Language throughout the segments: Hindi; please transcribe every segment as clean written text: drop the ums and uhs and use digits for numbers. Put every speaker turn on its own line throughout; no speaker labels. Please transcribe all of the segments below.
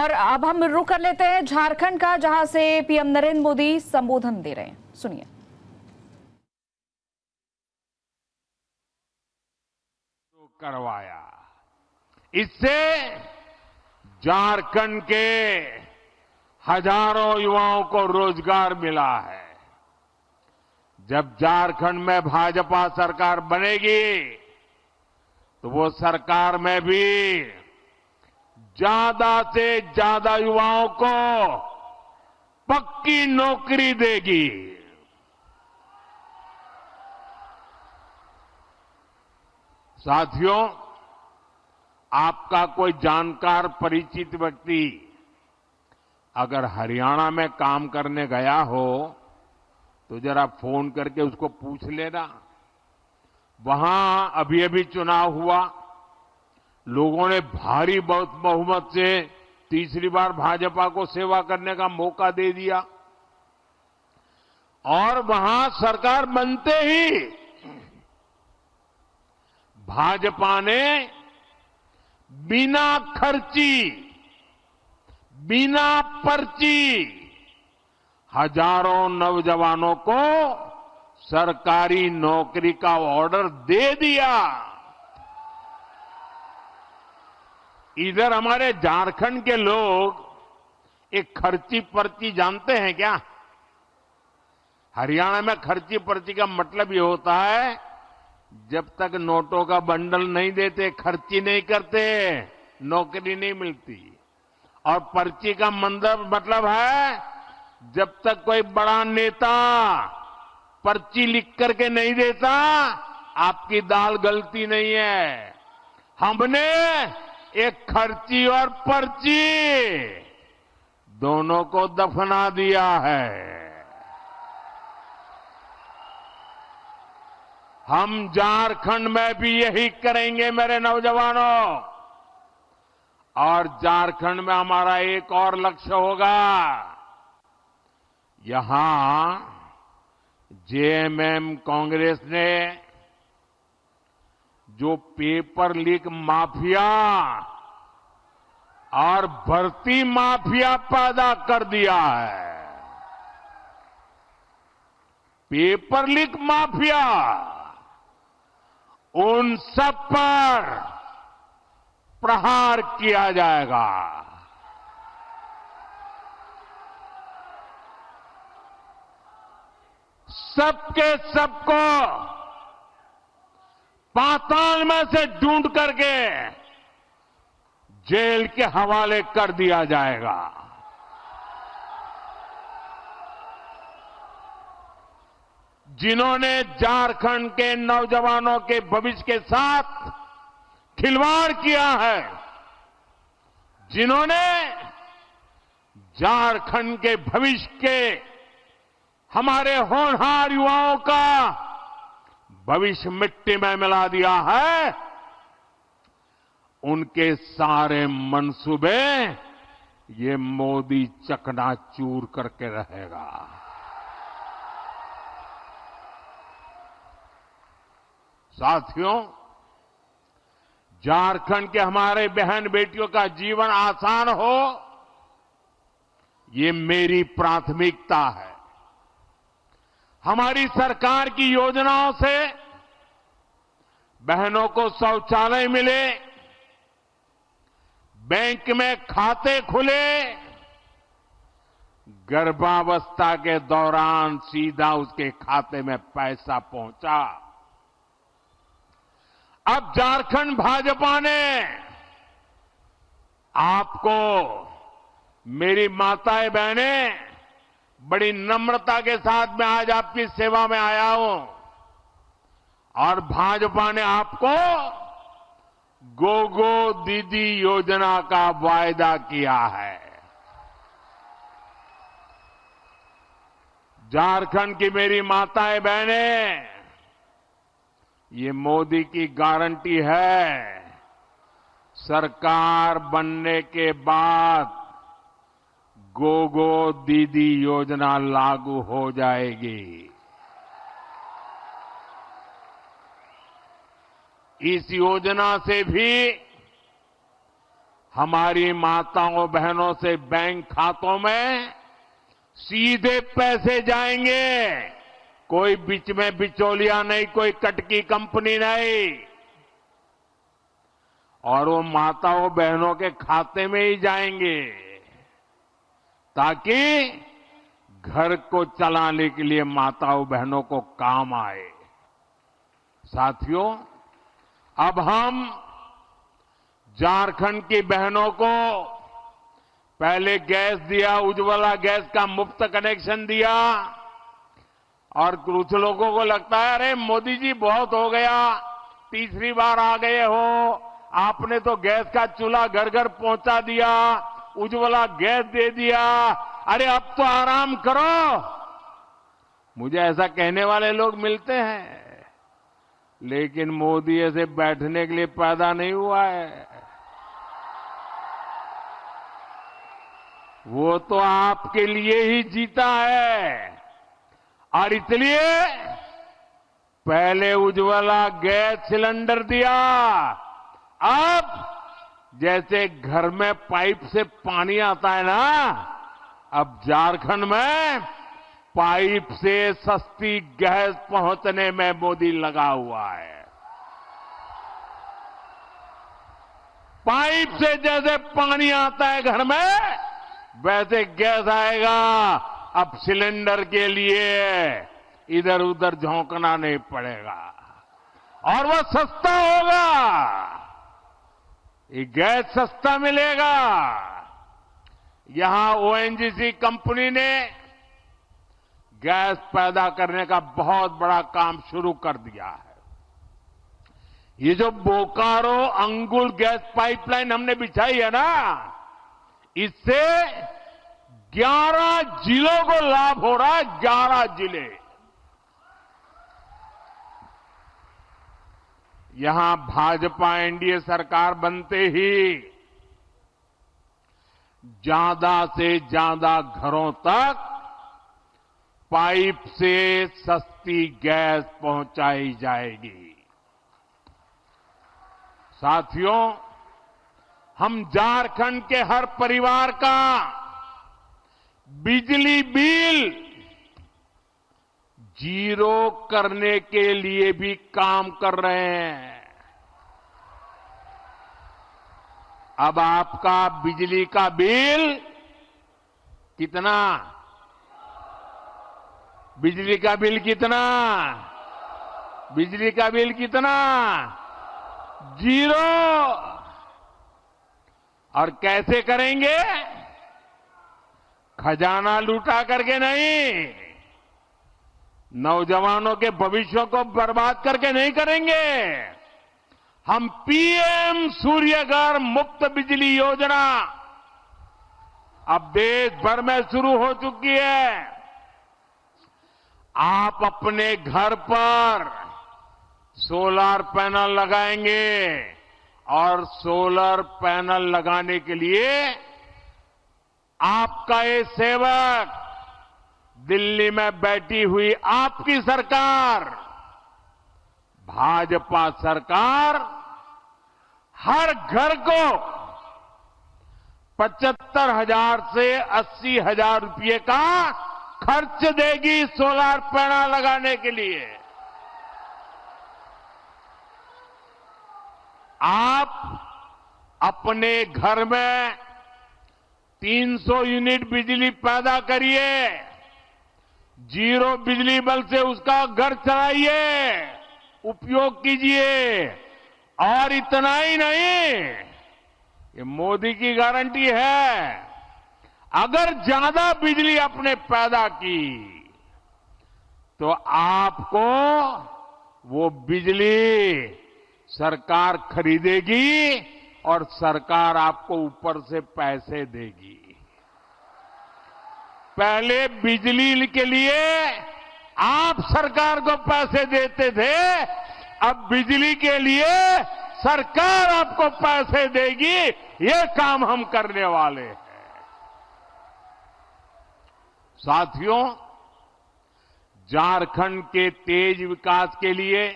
और अब हम रुख कर लेते हैं झारखंड का, जहां से पीएम नरेंद्र मोदी संबोधन दे रहे हैं। सुनिए।
करवाया, इससे झारखंड के हजारों युवाओं को रोजगार मिला है। जब झारखंड में भाजपा सरकार बनेगी तो वो सरकार में भी ज्यादा से ज्यादा युवाओं को पक्की नौकरी देगी। साथियों, आपका कोई जानकार परिचित व्यक्ति अगर हरियाणा में काम करने गया हो तो जरा फोन करके उसको पूछ लेना। वहां अभी अभी चुनाव हुआ, लोगों ने भारी बहुमत से तीसरी बार भाजपा को सेवा करने का मौका दे दिया और वहां सरकार बनते ही भाजपा ने बिना खर्ची, बिना पर्ची हजारों नौजवानों को सरकारी नौकरी का ऑर्डर दे दिया। इधर हमारे झारखंड के लोग एक खर्ची पर्ची जानते हैं क्या? हरियाणा में खर्ची पर्ची का मतलब ये होता है, जब तक नोटों का बंडल नहीं देते, खर्ची नहीं करते, नौकरी नहीं मिलती। और पर्ची का मतलब है, जब तक कोई बड़ा नेता पर्ची लिख करके नहीं देता, आपकी दाल गलती नहीं है। हमने एक खर्ची और पर्ची दोनों को दफना दिया है। हम झारखंड में भी यही करेंगे मेरे नौजवानों। और झारखंड में हमारा एक और लक्ष्य होगा। यहां जेएमएम कांग्रेस ने जो पेपर लीक माफिया और भर्ती माफिया पैदा कर दिया है, पेपर लीक माफिया, उन सब पर प्रहार किया जाएगा। सबके सबको पाताल में से ढूंढ करके जेल के हवाले कर दिया जाएगा। जिन्होंने झारखंड के नौजवानों के भविष्य के साथ खिलवाड़ किया है, जिन्होंने झारखंड के भविष्य के हमारे होनहार युवाओं का भविष्य मिट्टी में मिला दिया है, उनके सारे मंसूबे ये मोदी चकनाचूर करके रहेगा। साथियों, झारखंड के हमारे बहन बेटियों का जीवन आसान हो, ये मेरी प्राथमिकता है। हमारी सरकार की योजनाओं से बहनों को शौचालय मिले, बैंक में खाते खुले, गर्भावस्था के दौरान सीधा उसके खाते में पैसा पहुंचा। अब झारखंड भाजपा ने आपको, मेरी माताएं बहनें, बड़ी नम्रता के साथ मैं आज आपकी सेवा में आया हूं और भाजपा ने आपको गोगो दीदी योजना का वायदा किया है। झारखंड की मेरी माताएं बहनें, ये मोदी की गारंटी है, सरकार बनने के बाद गोगो दीदी योजना लागू हो जाएगी। इस योजना से भी हमारी माताओं बहनों से बैंक खातों में सीधे पैसे जाएंगे। कोई बीच में बिचौलिया नहीं, कोई कटकी कंपनी नहीं, और वो माताओं बहनों के खाते में ही जाएंगे, ताकि घर को चलाने के लिए माताओं बहनों को काम आए। साथियों, अब हम झारखंड की बहनों को पहले गैस दिया, उज्ज्वला गैस का मुफ्त कनेक्शन दिया, और कुछ लोगों को लगता है अरे मोदी जी बहुत हो गया, तीसरी बार आ गए हो, आपने तो गैस का चूल्हा घर घर पहुंचा दिया, उज्ज्वला गैस दे दिया, अरे अब तो आराम करो। मुझे ऐसा कहने वाले लोग मिलते हैं, लेकिन मोदी ऐसे बैठने के लिए पैदा नहीं हुआ है। वो तो आपके लिए ही जीता है, और इसलिए पहले उज्ज्वला गैस सिलेंडर दिया, अब जैसे घर में पाइप से पानी आता है ना, अब झारखंड में पाइप से सस्ती गैस पहुंचने में मोदी लगा हुआ है। पाइप से जैसे पानी आता है घर में, वैसे गैस आएगा। अब सिलेंडर के लिए इधर उधर झोंकना नहीं पड़ेगा, और वह सस्ता होगा, ये गैस सस्ता मिलेगा। यहां ओएनजीसी कंपनी ने गैस पैदा करने का बहुत बड़ा काम शुरू कर दिया है। ये जो बोकारो अंगुल गैस पाइपलाइन हमने बिछाई है ना, इससे 11 जिलों को लाभ हो रहा है। 11 जिले, यहां भाजपा एनडीए सरकार बनते ही ज्यादा से ज्यादा घरों तक पाइप से सस्ती गैस पहुंचाई जाएगी। साथियों, हम झारखंड के हर परिवार का बिजली बिल जीरो करने के लिए भी काम कर रहे हैं। अब आपका बिजली का बिल कितना? बिजली का बिल कितना? बिजली का बिल कितना? जीरो। और कैसे करेंगे? खजाना लूटा करके नहीं, नौजवानों के भविष्य को बर्बाद करके नहीं करेंगे। हम पीएम सूर्यघर मुफ्त बिजली योजना अब देश भर में शुरू हो चुकी है। आप अपने घर पर सोलर पैनल लगाएंगे, और सोलर पैनल लगाने के लिए आपका ये सेवक, दिल्ली में बैठी हुई आपकी सरकार, भाजपा सरकार, हर घर को 75,000 से 80,000 रुपये का खर्च देगी सोलर पैनल लगाने के लिए। आप अपने घर में 300 यूनिट बिजली पैदा करिए, जीरो बिजली बल से उसका घर चलाइए, उपयोग कीजिए। और इतना ही नहीं, ये मोदी की गारंटी है, अगर ज्यादा बिजली आपने पैदा की तो आपको वो बिजली सरकार खरीदेगी, और सरकार आपको ऊपर से पैसे देगी। पहले बिजली के लिए आप सरकार को पैसे देते थे, अब बिजली के लिए सरकार आपको पैसे देगी। ये काम हम करने वाले हैं। साथियों, झारखंड के तेज विकास के लिए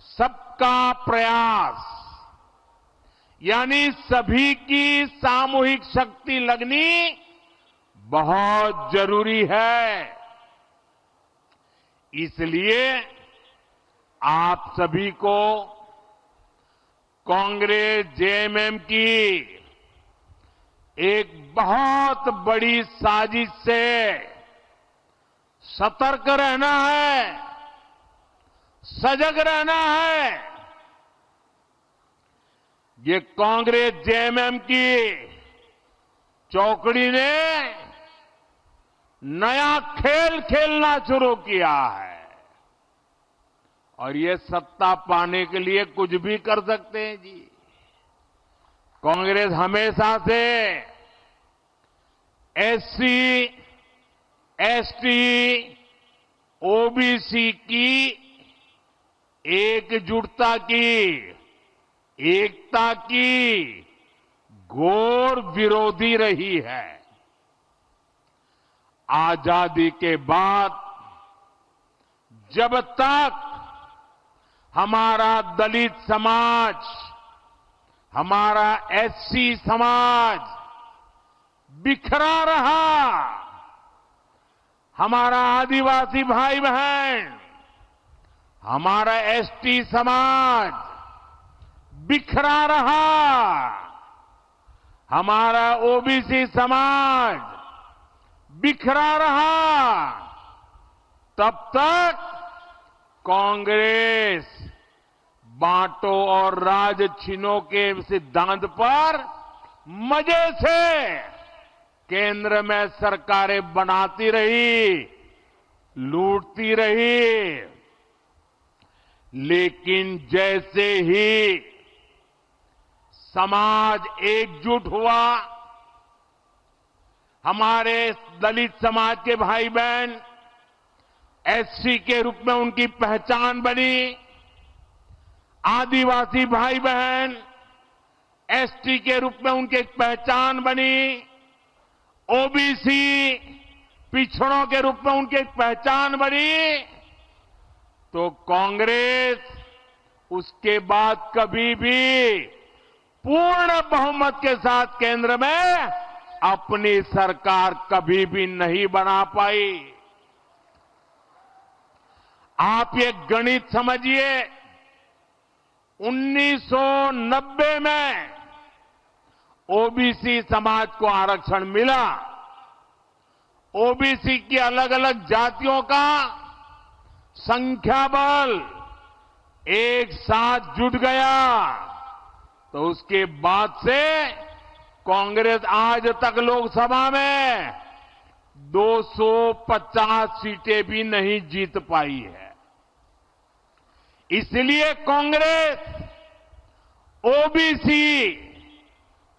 सबका प्रयास, यानी सभी की सामूहिक शक्ति लगनी बहुत जरूरी है। इसलिए आप सभी को कांग्रेस जेएमएम की एक बहुत बड़ी साजिश से सतर्क रहना है, सजग रहना है। ये कांग्रेस जेएमएम की चौकड़ी ने नया खेल खेलना शुरू किया है और ये सत्ता पाने के लिए कुछ भी कर सकते हैं जी। कांग्रेस हमेशा से एससी, एसटी, ओबीसी की एकजुटता की, एकता की घोर विरोधी रही है। आजादी के बाद जब तक हमारा दलित समाज, हमारा एससी समाज बिखरा रहा, हमारा आदिवासी भाई बहन, हमारा एसटी समाज बिखरा रहा, हमारा ओबीसी समाज बिखरा रहा, तब तक कांग्रेस बांटो और राज छीनो के सिद्धांत पर मजे से केंद्र में सरकारें बनाती रही, लूटती रही। लेकिन जैसे ही समाज एकजुट हुआ, हमारे दलित समाज के भाई बहन एससी के रूप में उनकी पहचान बनी, आदिवासी भाई बहन एसटी के रूप में उनकी पहचान बनी, ओबीसी पिछड़ों के रूप में उनकी पहचान बनी, तो कांग्रेस उसके बाद कभी भी पूर्ण बहुमत के साथ केंद्र में अपनी सरकार कभी भी नहीं बना पाई। आप ये गणित समझिए, 1990 में ओबीसी समाज को आरक्षण मिला, ओबीसी की अलग अलग जातियों का संख्या बल एक साथ जुट गया, तो उसके बाद से कांग्रेस आज तक लोकसभा में 250 सीटें भी नहीं जीत पाई है। इसलिए कांग्रेस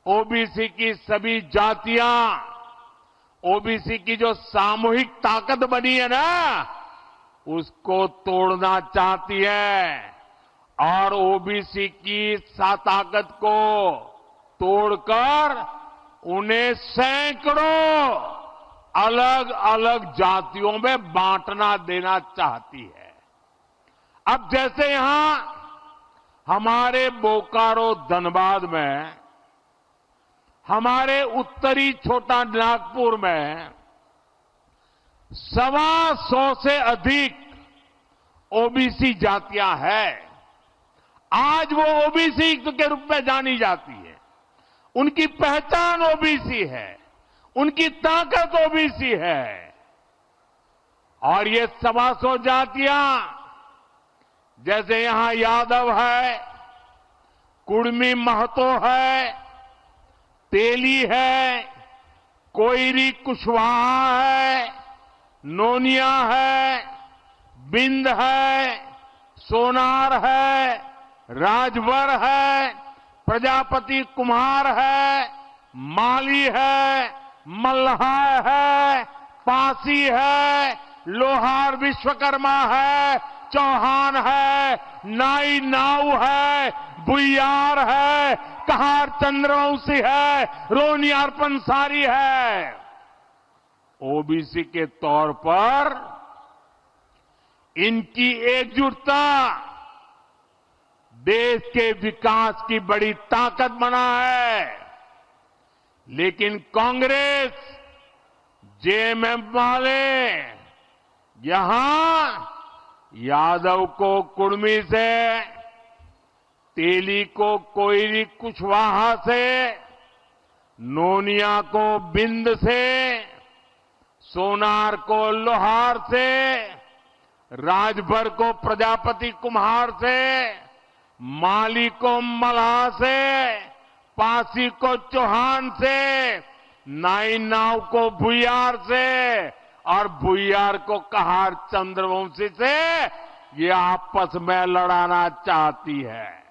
ओबीसी की सभी जातियां, ओबीसी की जो सामूहिक ताकत बनी है ना, उसको तोड़ना चाहती है और ओबीसी की ताकत को तोड़कर उन्हें सैकड़ों अलग अलग जातियों में बांटना देना चाहती है। अब जैसे यहां हमारे बोकारो धनबाद में, हमारे उत्तरी छोटा नागपुर में 125 से अधिक ओबीसी जातियां हैं। आज वो ओबीसी के रूप में जानी जाती है, उनकी पहचान ओबीसी है, उनकी ताकत ओबीसी है। और ये 125 जातियां, जैसे यहां यादव है, कुड़मी महतो है, तेली है, कोयरी कुशवाहा है, नोनिया है, बिंद है, सोनार है, राजभर है, प्रजापति कुमार है, माली है, मल्हा है, पासी है, लोहार विश्वकर्मा है, चौहान है, नाई नाऊ है, बुइयार है, कहार चंद्रवंशी है, रोनियार पंसारी है। ओबीसी के तौर पर इनकी एकजुटता देश के विकास की बड़ी ताकत बना है। लेकिन कांग्रेस, जेएमएम वाले यहां यादव को कुर्मी से, तेली को कोयली कुशवाहा से, नोनिया को बिंद से, सोनार को लोहार से, राजभर को प्रजापति कुम्हार से, माली को मल्हार से, पासी को चौहान से, नाई नाव को भुयार से और भुयार को कहार चंद्रवंशी से ये आपस में लड़ाना चाहती है।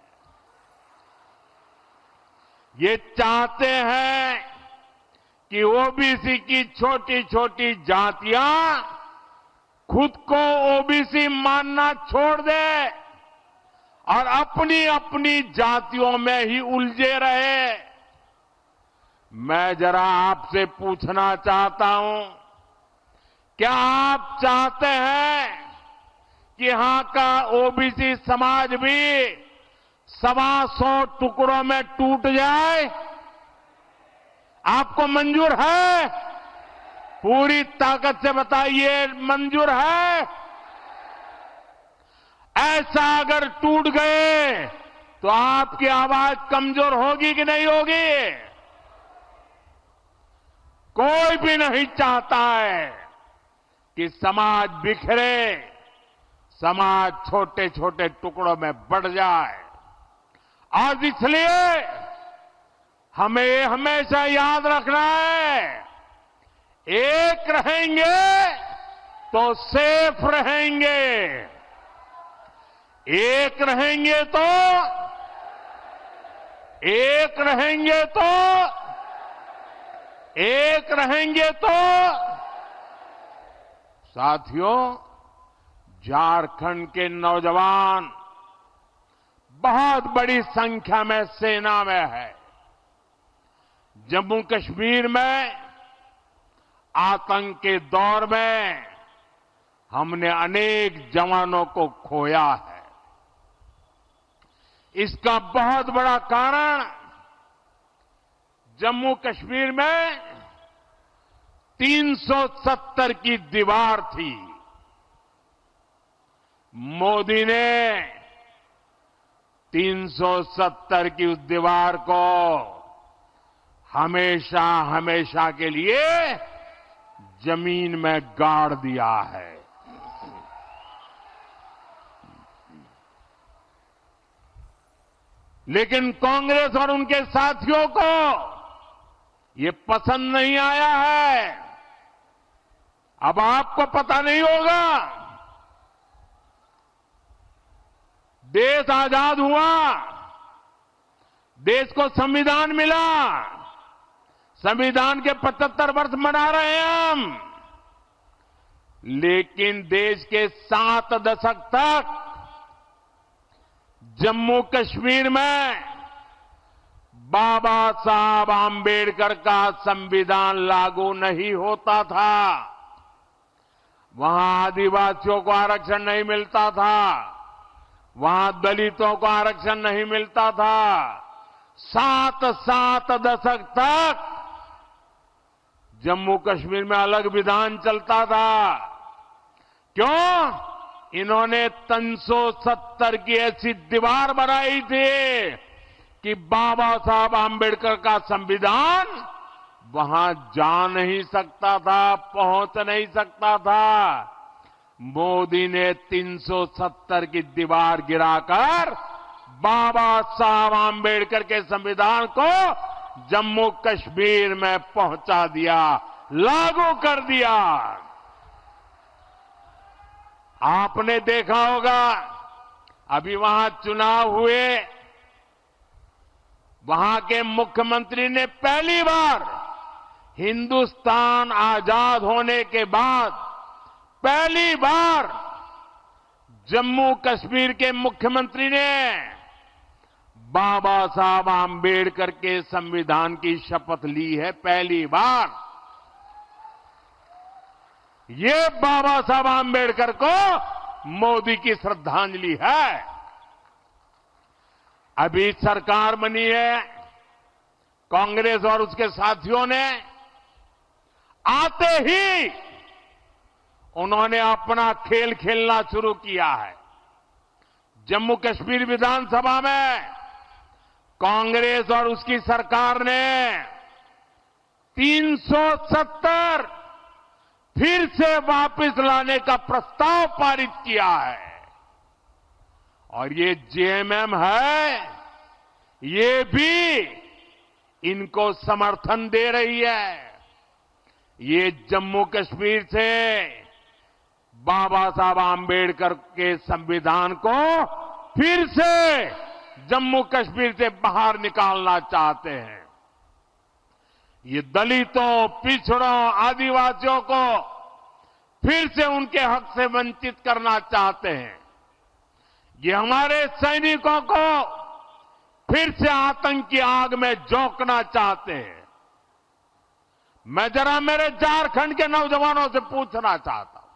ये चाहते हैं कि ओबीसी की छोटी छोटी जातियां खुद को ओबीसी मानना छोड़ दे और अपनी अपनी जातियों में ही उलझे रहे। मैं जरा आपसे पूछना चाहता हूं, क्या आप चाहते हैं कि यहां का ओबीसी समाज भी 125 टुकड़ों में टूट जाए? आपको मंजूर है? पूरी ताकत से बताइए, मंजूर है? ऐसा अगर टूट गए तो आपकी आवाज कमजोर होगी कि नहीं होगी? कोई भी नहीं चाहता है कि समाज बिखरे, समाज छोटे छोटे टुकड़ों में बढ़ जाए। आज इसलिए हमें ये हमेशा याद रखना है, एक रहेंगे तो सेफ रहेंगे, एक रहेंगे तो एक रहेंगे तो एक रहेंगे तो साथियों, झारखंड के नौजवान बहुत बड़ी संख्या में सेना में है। जम्मू कश्मीर में आतंक के दौर में हमने अनेक जवानों को खोया है। इसका बहुत बड़ा कारण जम्मू कश्मीर में 370 की दीवार थी। मोदी ने 370 की उस दीवार को हमेशा हमेशा के लिए जमीन में गाड़ दिया है। लेकिन कांग्रेस और उनके साथियों को ये पसंद नहीं आया है। अब आपको पता नहीं होगा, देश आजाद हुआ, देश को संविधान मिला, संविधान के 75 वर्ष मना रहे हैं हम, लेकिन देश के 7 दशक तक जम्मू कश्मीर में बाबा साहब आंबेडकर का संविधान लागू नहीं होता था। वहां आदिवासियों को आरक्षण नहीं मिलता था, वहां दलितों को आरक्षण नहीं मिलता था। 7 दशक तक जम्मू कश्मीर में अलग विधान चलता था। क्यों? इन्होंने 370 की ऐसी दीवार बनाई थी कि बाबा साहब आंबेडकर का संविधान वहां जा नहीं सकता था, पहुंच नहीं सकता था। मोदी ने 370 की दीवार गिराकर बाबा साहब आंबेडकर के संविधान को जम्मू कश्मीर में पहुंचा दिया, लागू कर दिया। आपने देखा होगा, अभी वहां चुनाव हुए, वहां के मुख्यमंत्री ने पहली बार हिंदुस्तान आजाद होने के बाद पहली बार जम्मू कश्मीर के मुख्यमंत्री ने बाबा साहब आंबेडकर के संविधान की शपथ ली है, पहली बार। ये बाबा साहब आंबेडकर को मोदी की श्रद्धांजलि है। अभी सरकार बनी है कांग्रेस और उसके साथियों ने, आते ही उन्होंने अपना खेल खेलना शुरू किया है। जम्मू कश्मीर विधानसभा में कांग्रेस और उसकी सरकार ने 370 फिर से वापस लाने का प्रस्ताव पारित किया है। और ये जेएमएम है, ये भी इनको समर्थन दे रही है। ये जम्मू कश्मीर से बाबा साहब आंबेडकर के संविधान को फिर से जम्मू कश्मीर से बाहर निकालना चाहते हैं। ये दलितों, पिछड़ों, आदिवासियों को फिर से उनके हक से वंचित करना चाहते हैं। ये हमारे सैनिकों को फिर से आतंक की आग में झोंकना चाहते हैं। मैं जरा मेरे झारखंड के नौजवानों से पूछना चाहता हूं,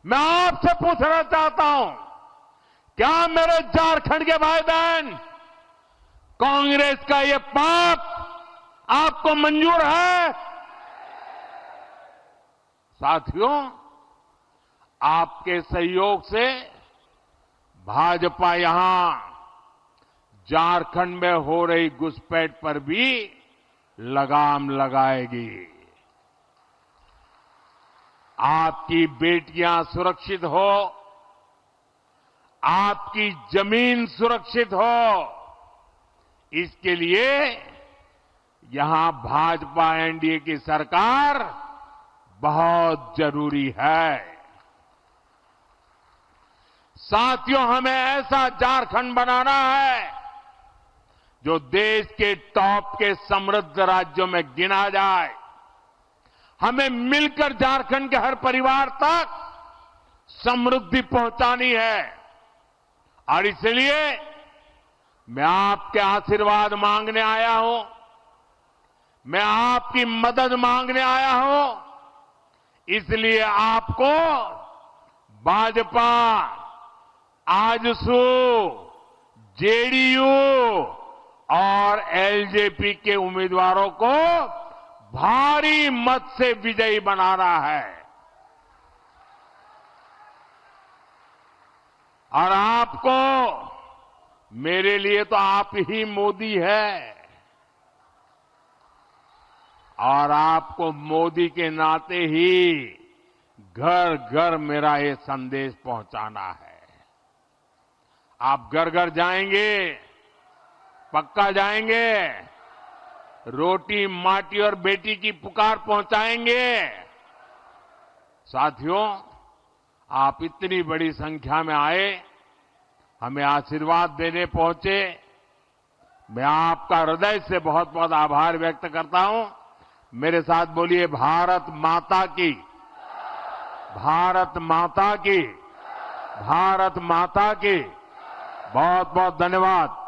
मैं आपसे पूछना चाहता हूं, क्या मेरे झारखंड के भाई बहन कांग्रेस का ये पाप आपको मंजूर है? साथियों, आपके सहयोग से भाजपा यहां झारखंड में हो रही घुसपैठ पर भी लगाम लगाएगी। आपकी बेटियां सुरक्षित हो, आपकी जमीन सुरक्षित हो, इसके लिए यहां भाजपा एनडीए की सरकार बहुत जरूरी है। साथियों, हमें ऐसा झारखंड बनाना है जो देश के टॉप के समृद्ध राज्यों में गिना जाए। हमें मिलकर झारखंड के हर परिवार तक समृद्धि पहुंचानी है। और इसलिए मैं आपके आशीर्वाद मांगने आया हूं, मैं आपकी मदद मांगने आया हूं। इसलिए आपको भाजपा, आजसू, जेडीयू और एलजेपी के उम्मीदवारों को भारी मत से विजयी बनाना है। और आपको, मेरे लिए तो आप ही मोदी है, और आपको मोदी के नाते ही घर घर मेरा ये संदेश पहुंचाना है। आप घर घर जाएंगे, पक्का जाएंगे, रोटी, माटी और बेटी की पुकार पहुंचाएंगे। साथियों, आप इतनी बड़ी संख्या में आए, हमें आशीर्वाद देने पहुंचे, मैं आपका हृदय से बहुत बहुत आभार व्यक्त करता हूं। मेरे साथ बोलिए, भारत माता की, भारत माता की, भारत माता की। बहुत बहुत धन्यवाद।